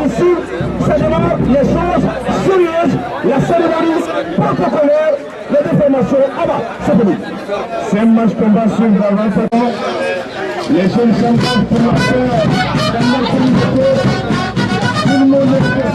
Ici, ça demande les choses sérieuses, la cérémonie protocolaire, les déformations. Ah bah, c'est fini. C'est un match combat sur la 20 Les jeunes s'engagent pour la paix dans leur communauté. Tout le monde est prêt.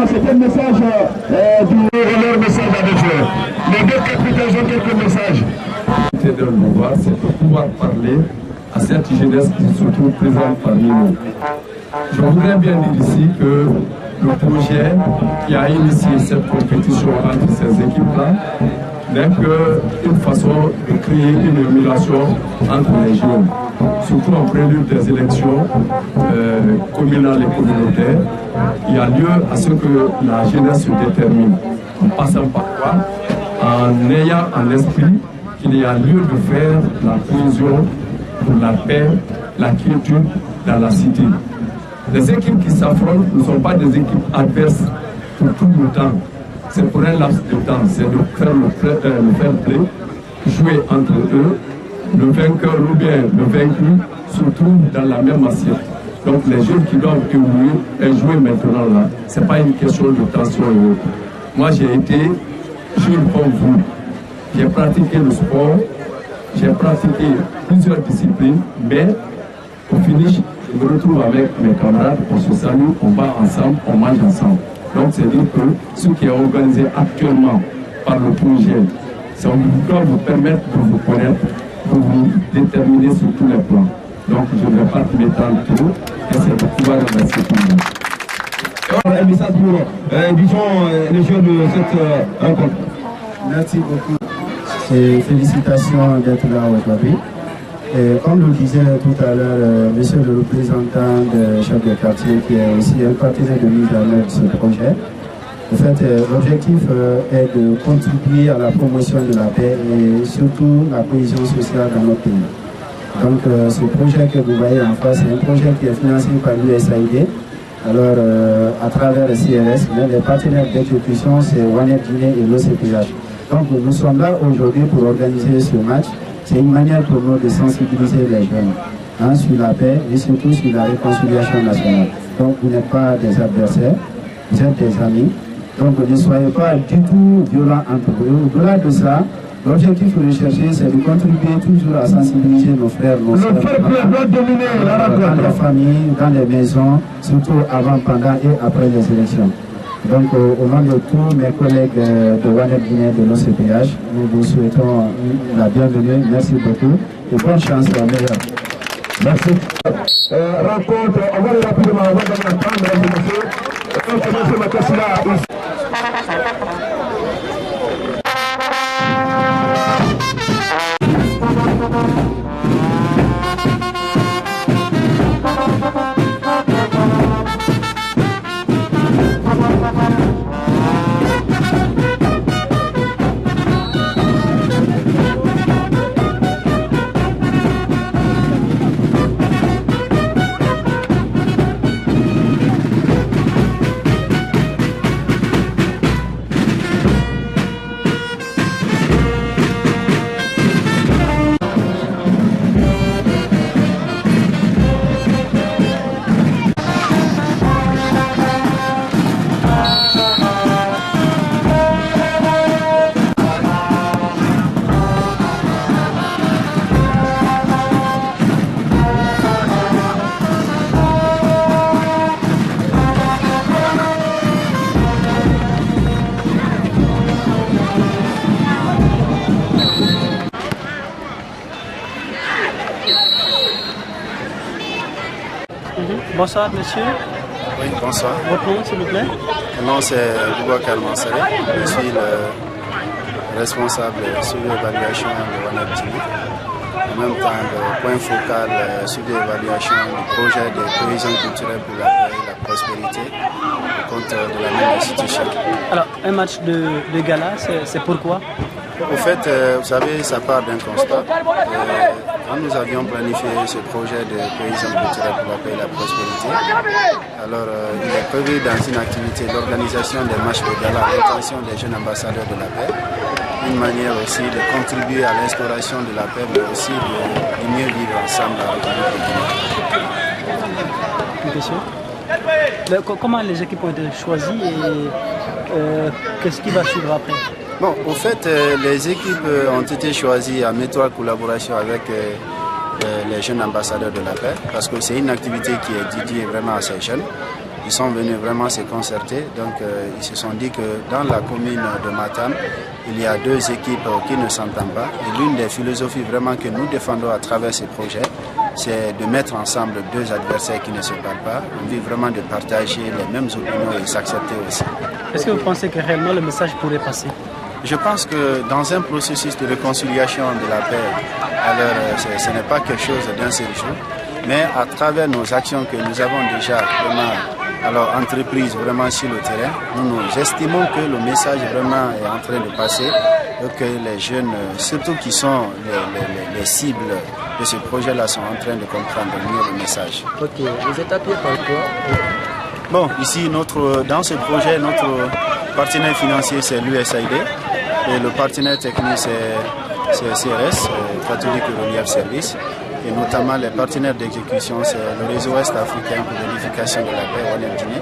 C'était le message leur message avec eux. Les deux capitaines ont quelques messages. C'est de pouvoir, c'est de pouvoir parler à cette jeunesse qui se trouve présente parmi nous. Je voudrais bien dire ici que le projet qui a initié cette compétition entre ces équipes-là n'est qu'une façon de créer une émulation entre les jeunes, surtout en prélude des élections communales et communautaires. Il y a lieu à ce que la jeunesse se détermine, en passant par quoi? En ayant en esprit qu'il y a lieu de faire la cohésion pour la paix, la quiétude dans la cité. Les équipes qui s'affrontent ne sont pas des équipes adverses pour tout le temps. C'est pour un laps de temps, c'est de faire le fair play, jouer entre eux. Le vainqueur ou bien le vaincu se trouve dans la même assiette. Donc les jeunes qui doivent évoluer et jouer maintenant là, ce n'est pas une question de tension et autres. Moi j'ai été jeune comme vous. J'ai pratiqué le sport, j'ai pratiqué plusieurs disciplines, mais au finish, je me retrouve avec mes camarades, on se salue, on va ensemble, on mange ensemble. Donc c'est dire que ce qui est organisé actuellement par le projet, ça doit vous permettre de vous connaître, de vous déterminer sur tous les plans. Donc je ne vais pas m'étendre trop, et c'est de pouvoir remercier tout le monde. Un message pour, disons, les jeunes de cette rencontre. Merci beaucoup et félicitations d'être là aujourd'hui. Comme le disait tout à l'heure monsieur le représentant de chef de quartier qui est aussi un partisan de mise en œuvre de ce projet, en fait, l'objectif est de contribuer à la promotion de la paix et surtout la cohésion sociale dans notre pays. Donc ce projet que vous voyez en face, c'est un projet qui est financé par l'USAID. Alors à travers le CRS, les partenaires d'exécution, c'est Wanet Guinée et l'OCPH. Donc nous sommes là aujourd'hui pour organiser ce match. C'est une manière pour nous de sensibiliser les jeunes sur la paix et surtout sur la réconciliation nationale. Donc vous n'êtes pas des adversaires, vous êtes des amis. Donc ne soyez pas du tout violents entre vous. Au-delà de ça, l'objectif recherché, c'est de contribuer toujours à sensibiliser nos frères, nos sœurs, dans les familles, dans les maisons, surtout avant, pendant et après les élections. Donc au nom de tous mes collègues de Wanet Guinée de l'OCPH, nous vous souhaitons la bienvenue. Merci beaucoup et bonne chance à meilleure. Merci. Rencontre, on va aller rapidement, on va donner la parole, mesdames et messieurs. On va commencer ma question là. Bonsoir monsieur. Oui, bonsoir. Votre nom s'il vous plaît? Mon nom c'est Boubacar Mansare. Je suis le responsable sur l'évaluation de Wanet Guinée. En même temps, le point focal sur l'évaluation du projet de cohésion culturelle pour la paix et la prospérité de la même institution. Alors, un match de gala, c'est pourquoi? Au fait, vous savez, ça part d'un constat. Quand nous avions planifié ce projet de cohésion culturelle pour la paix et la prospérité, alors il est prévu dans une activité l'organisation des matchs de gala à l'intention des jeunes ambassadeurs de la paix, une manière aussi de contribuer à l'instauration de la paix, mais aussi de mieux vivre ensemble avec le Guinée. Une question? Comment les équipes ont été choisies et qu'est-ce qui va suivre après? Bon, au fait, les équipes ont été choisies en étroite collaboration avec les jeunes ambassadeurs de la paix, parce que c'est une activité qui est dédiée vraiment à ces jeunes. Ils sont venus vraiment se concerter, donc ils se sont dit que dans la commune de Matam, il y a deux équipes qui ne s'entendent pas. Et l'une des philosophies vraiment que nous défendons à travers ces projets, c'est de mettre ensemble deux adversaires qui ne se parlent pas, envie vraiment de partager les mêmes opinions et s'accepter aussi. Est-ce que vous pensez que réellement le message pourrait passer? Je pense que dans un processus de réconciliation de la paix, alors ce n'est pas quelque chose d'un seul jour, mais à travers nos actions que nous avons déjà vraiment entreprises vraiment sur le terrain, nous estimons que le message vraiment est en train de passer, et que les jeunes, surtout qui sont les cibles de ce projet-là, sont en train de comprendre mieux le message. Ok, vous êtes appuyé par quoi? Bon, ici, dans ce projet, notre partenaire financier, c'est l'USAID. Et le partenaire technique, c'est CRS, Catholic Relief Service. Et notamment, les partenaires d'exécution, c'est le réseau Ouest-Africain pour l'édification de la paix en Guinée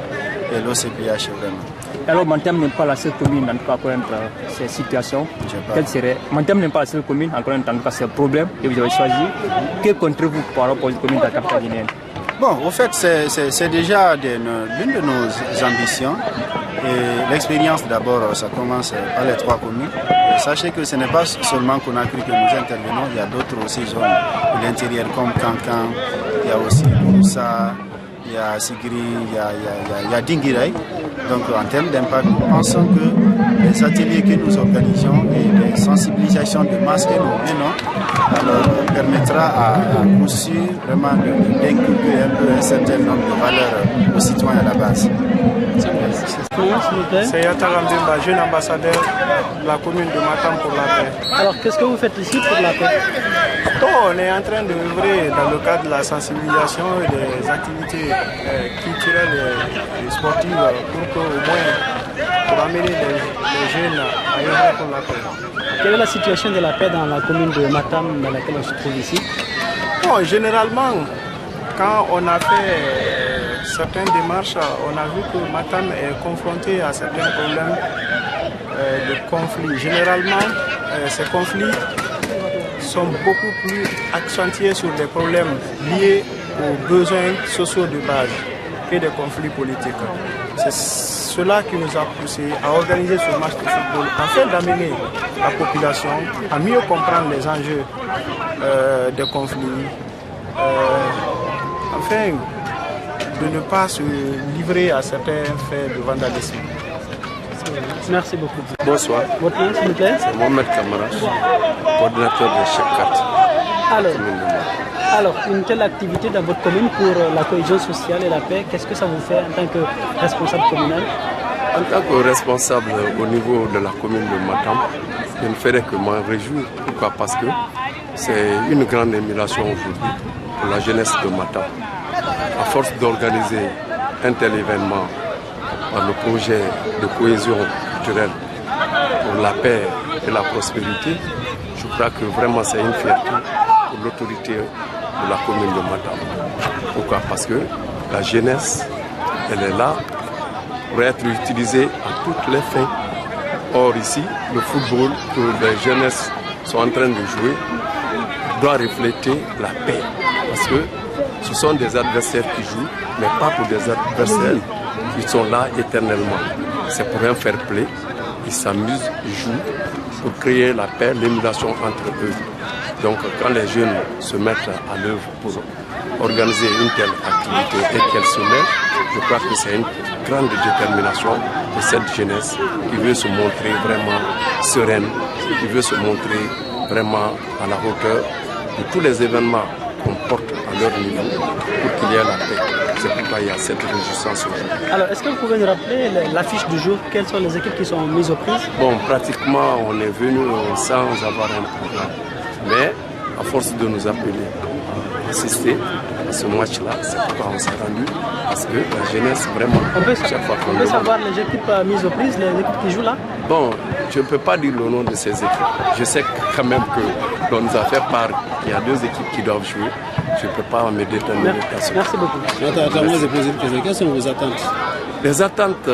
et l'OCPH vraiment. Alors, Matam n'est pas la seule commune en tout cas à connaître ces situations. Quelle serait Matam n'est pas la seule commune à connaître en tout cas ces problèmes que vous avez choisi. Que comptez-vous par rapport aux communes de la capitale guinéenne? Bon, au fait, c'est déjà l'une de nos ambitions. Et l'expérience d'abord, ça commence par les trois communes. Et sachez que ce n'est pas seulement Conakry que nous intervenons, il y a d'autres aussi zones de l'intérieur comme Kankan, il y a aussi Moussa, il y a Sigri, il y a Dingirai. Donc en termes d'impact, nous pensons que les ateliers que nous organisons et les sensibilisations de masse que nous menons permettra à aussi vraiment d'inculquer un peu un certain nombre de valeurs aux citoyens à la base. C'est Yatara Mbemba, jeune ambassadeur de la commune de Matam pour la paix. Alors, qu'est-ce que vous faites ici pour la paix? On est en train d'œuvrer dans le cadre de la sensibilisation et des activités culturelles et sportives pour amener les jeunes à œuvrer pour la paix. Quelle est la situation de la paix dans la commune de Matam dans laquelle on se trouve ici? Bon, généralement, quand on a fait certaines démarches, on a vu que Matam est confronté à certains problèmes de conflits. Généralement, ces conflits sont beaucoup plus accentués sur des problèmes liés aux besoins sociaux de base que des conflits politiques. C'est cela qui nous a poussé à organiser ce match de football afin d'amener la population à mieux comprendre les enjeux des conflits, afin de ne pas se livrer à certains faits de vandalisme. Merci beaucoup. Bonsoir. Votre nom, s'il vous plaît? C'est Mohamed Kamara, coordinateur de chaque quartier. Alors, une telle activité dans votre commune pour la cohésion sociale et la paix, qu'est-ce que ça vous fait en tant que responsable communal? En tant que responsable au niveau de la commune de Matam, je ne ferai que m'en réjouir. Pourquoi? Parce que c'est une grande émulation aujourd'hui pour la jeunesse de Matam. À force d'organiser un tel événement par le projet de cohésion culturelle pour la paix et la prospérité, je crois que vraiment c'est une fierté pour l'autorité de la commune de Matam. Pourquoi? Parce que la jeunesse, elle est là pour être utilisée à toutes les fins. Or ici, le football que les jeunesses sont en train de jouer doit refléter la paix. Parce que ce sont des adversaires qui jouent, mais pas pour des adversaires qui sont là éternellement. C'est pour un fair play. Ils s'amusent, ils jouent pour créer la paix, l'émulation entre eux. Donc quand les jeunes se mettent à l'œuvre pour organiser une telle activité et qu'elle se met, je crois que c'est une grande détermination de cette jeunesse qui veut se montrer vraiment sereine, qui veut se montrer vraiment à la hauteur de tous les événements qu'on porte à leur niveau pour qu'il y ait la paix. C'est pourquoi il y a cette réjouissance aujourd'hui. Alors, est-ce que vous pouvez nous rappeler l'affiche du jour? Quelles sont les équipes qui sont mises aux prises? Bon, pratiquement, on est venu sans avoir un programme. Mais, à force de nous appeler à assister à ce match-là, c'est pourquoi on s'est rendu. Parce que la jeunesse, vraiment, chaque fois qu'on peut savoir les équipes mises aux prises, les équipes qui jouent là? Bon, je ne peux pas dire le nom de ces équipes. Je sais quand même qu'on nous a fait part qu'il y a 2 équipes qui doivent jouer. Je ne peux pas me déterminer. Merci beaucoup. Quelles sont vos attentes? Les attentes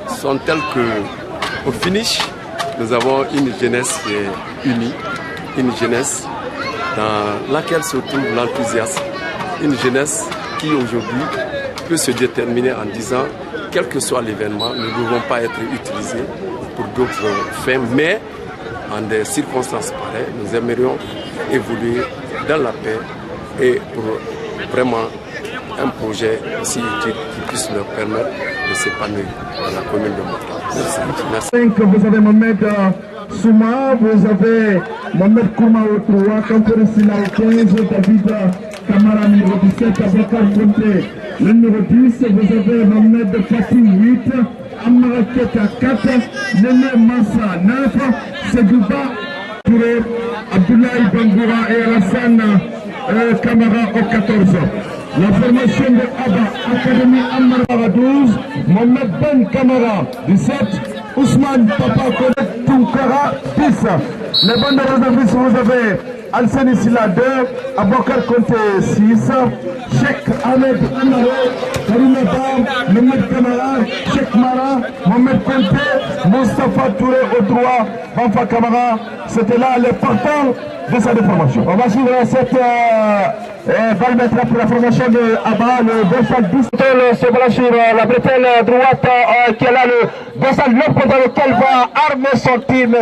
sont telles qu'au finish, nous avons une jeunesse qui est unie, une jeunesse dans laquelle se trouve l'enthousiasme, une jeunesse qui aujourd'hui peut se déterminer en disant, quel que soit l'événement, nous ne devons pas être utilisés pour d'autres fins, mais en des circonstances pareilles, nous aimerions évoluer dans la paix et pour vraiment un projet aussi utile qui puisse leur permettre de s'épanouir dans la commune de Matam. Merci. Vous avez Mohamed Souma, vous avez Mohamed Kouma au 3, Kantouré Silla au 15, David Kamara numéro 17, Abakar Conté le numéro 10, vous avez Mohamed Fatih 8, Amara Keta 4, Nene Massa 9, Sedouba Touré, Abdoulaye Bangoura et Alassane Kamara au 14. La formation de Abba, Académie Amara 12, Mohamed Ben Kamara 17, Ousmane Papa Kodet Toukara 10. Les bandes de réservistes, vous avez Alseni Silla 2, Abakar Conté 6, Cheikh Ahmed Amare, Karima Bam, Mohamed Kamara, Cheikh Mara, Mohamed Conté, Moustapha Touré au 3, Banfa Kamara. C'était là les partants de sa déformation. On va suivre cette balle pour la formation de Abba, le dorsal 12. Se voilà sur la bretelle droite qui est là, le dorsal 9 dans lequel va armer son team.